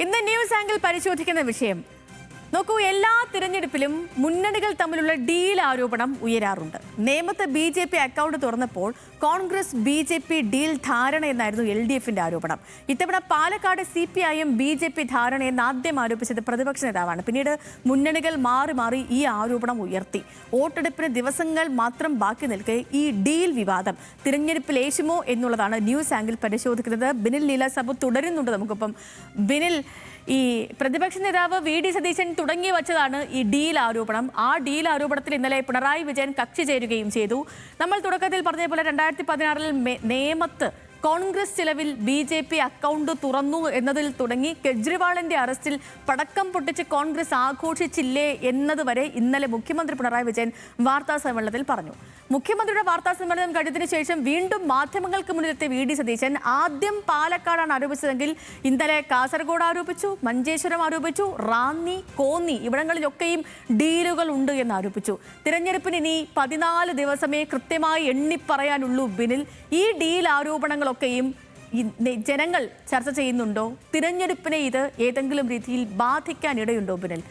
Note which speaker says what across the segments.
Speaker 1: ഇന്ന് news angle പരിശോധിക്കുന്ന വിഷയം നോക്കൂ, എല്ലാ തിരഞ്ഞെടുപ്പിലും മുന്നണികൾ തമ്മിലുള്ള ഡീൽ ആരോപണം ഉയരാറുണ്ട്. നേമത്ത് BJP അക്കൗണ്ട് തുറന്നപ്പോൾ കോൺഗ്രസ് BJP ഡീൽ ധാരണ എന്നായിരുന്നു LDFന്റെ ആരോപണം. ഇത്തവണ പാലക്കാട് CPIM BJP ധാരണയെന്ന് ആദ്യം ആരോപിച്ചത് പ്രതിപക്ഷ നേതാവാണ്. പിന്നീട് മുന്നണികൾ മാറി മാറി ഈ ആരോപണം ഉയർത്തി. വോട്ടെടുപ്പിന് ദിവസങ്ങൾ മാത്രം ബാക്കി നിൽക്കെ ഈ ഡീൽ വിവാദം തിരഞ്ഞെടുപ്പിൽ ഏശുമോ എന്നുള്ളതാണ് ന്യൂസ് ആംഗിൾ പരിശോധിക്കുന്നത്. ബിനിൽ ലീല സബു തുടരുന്നുണ്ട് നമുക്കൊപ്പം. ബിനിൽ, ഈ പ്രതിപക്ഷ നേതാവ് VD സതീശൻ തുടങ്ങി വച്ചതാണ് ഈ ഡീൽ ആരോപണം. ആ ഡീൽ ആരോപണത്തിൽ ഇന്നലെ പിണറായി വിജയൻ കക്ഷി ചേരുകയും ചെയ്തു. നമ്മൾ തുടക്കത്തിൽ പറഞ്ഞതുപോലെ 2016 നേമത്ത് കോൺഗ്രസ് ചിലവിൽ BJP അക്കൗണ്ട് തുറന്നു എന്നതിൽ തുടങ്ങി കെജ്രിവാളിന്റെ അറസ്റ്റിൽ പടക്കം പൊട്ടിച്ച് കോൺഗ്രസ് ആഘോഷിച്ചില്ലേ എന്നതുവരെ ഇന്നലെ മുഖ്യമന്ത്രി പിണറായി വിജയൻ വാർത്താ സമ്മേളനത്തിൽ പറഞ്ഞു. മുഖ്യമന്ത്രിയുടെ വാർത്താ സമ്മേളനം കഴിഞ്ഞതിന് ശേഷം വീണ്ടും മാധ്യമങ്ങൾക്ക് മുന്നിലെത്തിയ VD സതീശൻ ആദ്യം പാലക്കാടാണ് ആരോപിച്ചതെങ്കിൽ ഇന്നലെ കാസർഗോഡ് ആരോപിച്ചു, മഞ്ചേശ്വരം ആരോപിച്ചു, റാന്നി, കോന്നി ഇവിടങ്ങളിലൊക്കെയും ഡീലുകൾ ഉണ്ട് എന്ന് ആരോപിച്ചു. തിരഞ്ഞെടുപ്പിന് ഇനി 14 ദിവസമേ കൃത്യമായി എണ്ണിപ്പറയാനുള്ളൂ. ബിനിൽ, ഈ ഡീൽ ആരോപണങ്ങളൊക്കെയും ജനങ്ങൾ ചർച്ച ചെയ്യുന്നുണ്ടോ? തിരഞ്ഞെടുപ്പിനെ ഇത് ഏതെങ്കിലും രീതിയിൽ ബാധിക്കാനിടയുണ്ടോ ബിനിൽ?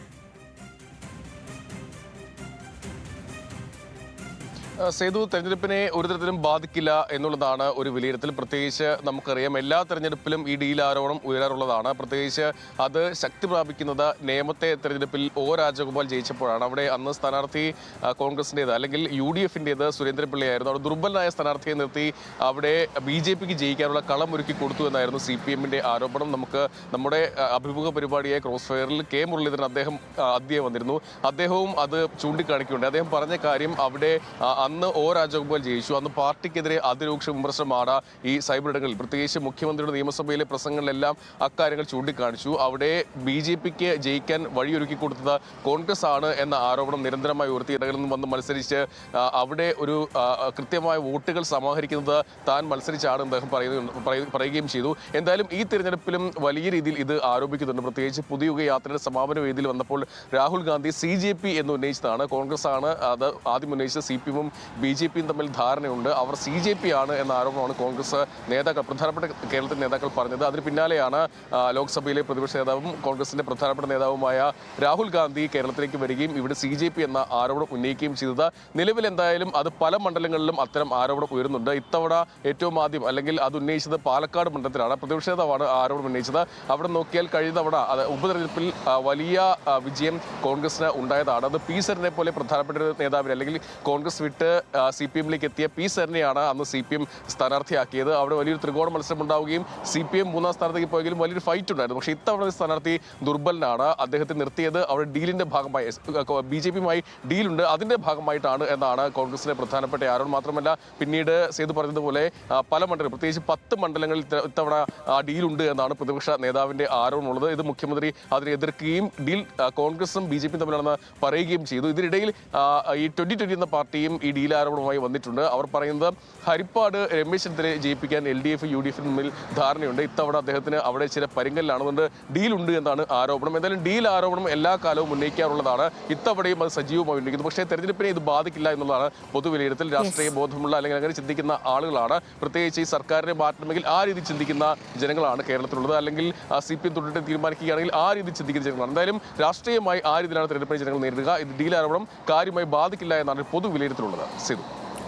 Speaker 2: സേതു, തെരഞ്ഞെടുപ്പിനെ ഒരു തരത്തിലും ബാധിക്കില്ല എന്നുള്ളതാണ് ഒരു വിലയിരുത്തൽ. പ്രത്യേകിച്ച് നമുക്കറിയാം, എല്ലാ തെരഞ്ഞെടുപ്പിലും ഈ ഡീൽ ആരോപണം ഉയരാറുള്ളതാണ്. പ്രത്യേകിച്ച് അത് ശക്തി പ്രാപിക്കുന്നത് നേമത്തെ തെരഞ്ഞെടുപ്പിൽ രാജഗോപാൽ ജയിച്ചപ്പോഴാണ്. അവിടെ അന്ന് സ്ഥാനാർത്ഥി കോൺഗ്രസിൻ്റേത് അല്ലെങ്കിൽ UDFൻ്റേത് സുരേന്ദ്രപിള്ളയായിരുന്നു. അവിടെ ദുർബലനായ സ്ഥാനാർത്ഥിയെ നിർത്തി അവിടെ BJPക്ക് ജയിക്കാനുള്ള കളം ഒരുക്കി കൊടുത്തു എന്നായിരുന്നു CPMന്റെ ആരോപണം. നമുക്ക് നമ്മുടെ അഭിമുഖ പരിപാടിയായ ക്രോസ് ഫയറിൽ K മുരളീധരൻ അദ്ദേഹം വന്നിരുന്നു. അദ്ദേഹവും അത് ചൂണ്ടിക്കാണിക്കുന്നുണ്ട്. അദ്ദേഹം പറഞ്ഞ കാര്യം, അവിടെ അന്ന് രാജഗോപാൽ ജയിച്ചു. അന്ന് പാർട്ടിക്കെതിരെ അതിരൂക്ഷ വിമർശനമാണ് ഈ സൈബർ ഇടങ്ങളിൽ, പ്രത്യേകിച്ച് മുഖ്യമന്ത്രിയുടെ നിയമസഭയിലെ പ്രസംഗങ്ങളിലെല്ലാം അക്കാര്യങ്ങൾ ചൂണ്ടിക്കാണിച്ചു. അവിടെ BJPക്ക് ജയിക്കാൻ വഴിയൊരുക്കി കൊടുത്തത് കോൺഗ്രസ് ആണ് എന്ന ആരോപണം നിരന്തരമായി ഉയർത്തി. ഇടങ്ങളിൽ നിന്ന് വന്ന് മത്സരിച്ച് അവിടെ ഒരു കൃത്യമായ വോട്ടുകൾ സമാഹരിക്കുന്നത് താൻ മത്സരിച്ചാണ് അദ്ദേഹം പറയുകയും ചെയ്തു. എന്തായാലും ഈ തിരഞ്ഞെടുപ്പിലും വലിയ രീതിയിൽ ഇത് ആരോപിക്കുന്നുണ്ട്. പ്രത്യേകിച്ച് പുതിയുഗ യാത്രയുടെ സമാപന വേദിയിൽ വന്നപ്പോൾ രാഹുൽ ഗാന്ധി CJP എന്ന് ഉന്നയിച്ചതാണ്. കോൺഗ്രസ് ആണ് അത് ആദ്യം ഉന്നയിച്ചത്. CPM BJPയും തമ്മിൽ ധാരണയുണ്ട്. അവർ CJP ആണ് എന്ന ആരോപണമാണ് കോൺഗ്രസ് നേതാക്കൾ, പ്രധാനപ്പെട്ട കേരളത്തിലെ നേതാക്കൾ പറഞ്ഞത്. അതിന് പിന്നാലെയാണ് ലോക്സഭയിലെ പ്രതിപക്ഷ നേതാവും കോൺഗ്രസിന്റെ പ്രധാനപ്പെട്ട നേതാവുമായ രാഹുൽ ഗാന്ധി കേരളത്തിലേക്ക് വരികയും ഇവിടെ CJP എന്ന ആരോപണം ഉന്നയിക്കുകയും ചെയ്തത്. നിലവിൽ എന്തായാലും അത് പല മണ്ഡലങ്ങളിലും അത്തരം ആരോപണം ഉയരുന്നുണ്ട്. ഇത്തവണ ഏറ്റവും ആദ്യം അല്ലെങ്കിൽ അത് ഉന്നയിച്ചത് പാലക്കാട് മണ്ഡലത്തിലാണ്. പ്രതിപക്ഷ നേതാവാണ് ആരോപണം ഉന്നയിച്ചത്. അവിടെ നോക്കിയാൽ കഴിഞ്ഞ തവണ ഉപതെരഞ്ഞെടുപ്പിൽ വലിയ വിജയം കോൺഗ്രസിന് ഉണ്ടായതാണ്. അത് P സരനെ പോലെ പ്രധാനപ്പെട്ട ഒരു നേതാവിനെ അല്ലെങ്കിൽ കോൺഗ്രസ് വിട്ട് CPMലേക്ക് എത്തിയ P സരനെയാണ് അന്ന് CPM സ്ഥാനാർത്ഥിയാക്കിയത്. അവിടെ വലിയൊരു ത്രികോണ മത്സരം ഉണ്ടാവുകയും CPM 3ാം സ്ഥാനത്തേക്ക് പോയെങ്കിലും വലിയൊരു ഫൈറ്റ് ഉണ്ടായിരുന്നു. പക്ഷേ ഇത്തവണ സ്ഥാനാർത്ഥി ദുർബലനാണ്. അദ്ദേഹത്തെ നിർത്തിയത് അവിടെ ഡീലിന്റെ ഭാഗമായി BJPയുമായി ഡീലുണ്ട്, അതിന്റെ ഭാഗമായിട്ടാണ് എന്നാണ് കോൺഗ്രസിന്റെ പ്രധാനപ്പെട്ട ആരോപണം. മാത്രമല്ല, പിന്നീട് സേതു പറഞ്ഞതുപോലെ പല മണ്ഡലങ്ങൾ, പ്രത്യേകിച്ച് 10 മണ്ഡലങ്ങളിൽ ഇത്തവണ ഡീലുണ്ട് എന്നാണ് പ്രതിപക്ഷ നേതാവിന്റെ ആരോപണമുള്ളത്. ഇത് മുഖ്യമന്ത്രി അതിനെ എതിർക്കുകയും ഡീൽ കോൺഗ്രസും BJPയും തമ്മിലാണെന്ന് പറയുകയും ചെയ്തു. ഇതിനിടയിൽ ഈ 2020 എന്ന പാർട്ടിയും ഈ ഡീൽ ആരോപണവുമായി വന്നിട്ടുണ്ട്. അവർ പറയുന്നത് ഹരിപ്പാട് രമേശ് ചെന്നിത്തലയെ ജയിപ്പിക്കാൻ LDF UDF തമ്മിൽ ധാരണയുണ്ട്. ഇത്തവണ അദ്ദേഹത്തിന് അവിടെ ചില പരിങ്കലിലാണ്, അതുകൊണ്ട് ഡീലുണ്ട് എന്നാണ് ആരോപണം. എന്തായാലും ഡീൽ ആരോപണം എല്ലാ കാലവും ഉന്നയിക്കാറുള്ളതാണ്. ഇത്തവണയും അത് സജീവമായി ഉന്നയിക്കുന്നു. പക്ഷേ തെരഞ്ഞെടുപ്പിനെ ഇത് ബാധിക്കില്ല എന്നുള്ളതാണ് പൊതുവിലയിരുത്തൽ. രാഷ്ട്രീയ ബോധമുള്ള അല്ലെങ്കിൽ അങ്ങനെ ചിന്തിക്കുന്ന ആളുകളാണ്, പ്രത്യേകിച്ച് ഈ സർക്കാരിനെ മാറ്റണമെങ്കിൽ ആ രീതി ചിന്തിക്കുന്ന ജനങ്ങളാണ് കേരളത്തിലുള്ളത്. അല്ലെങ്കിൽ CPM തുടർന്ന് തീരുമാനിക്കുകയാണെങ്കിൽ ആ രീതി ചിന്തിക്കുന്ന ജനങ്ങളാണ്. എന്തായാലും രാഷ്ട്രീയമായി ആ രീതിയിലാണ് തെരഞ്ഞെടുപ്പിനെ ജനങ്ങൾ നേരിടുക. ഇത് ഡീൽ ആരോപണം കാര്യമായി ബാധിക്കില്ല എന്നാണ് പൊതു വിലയിരുത്തലുള്ളത്.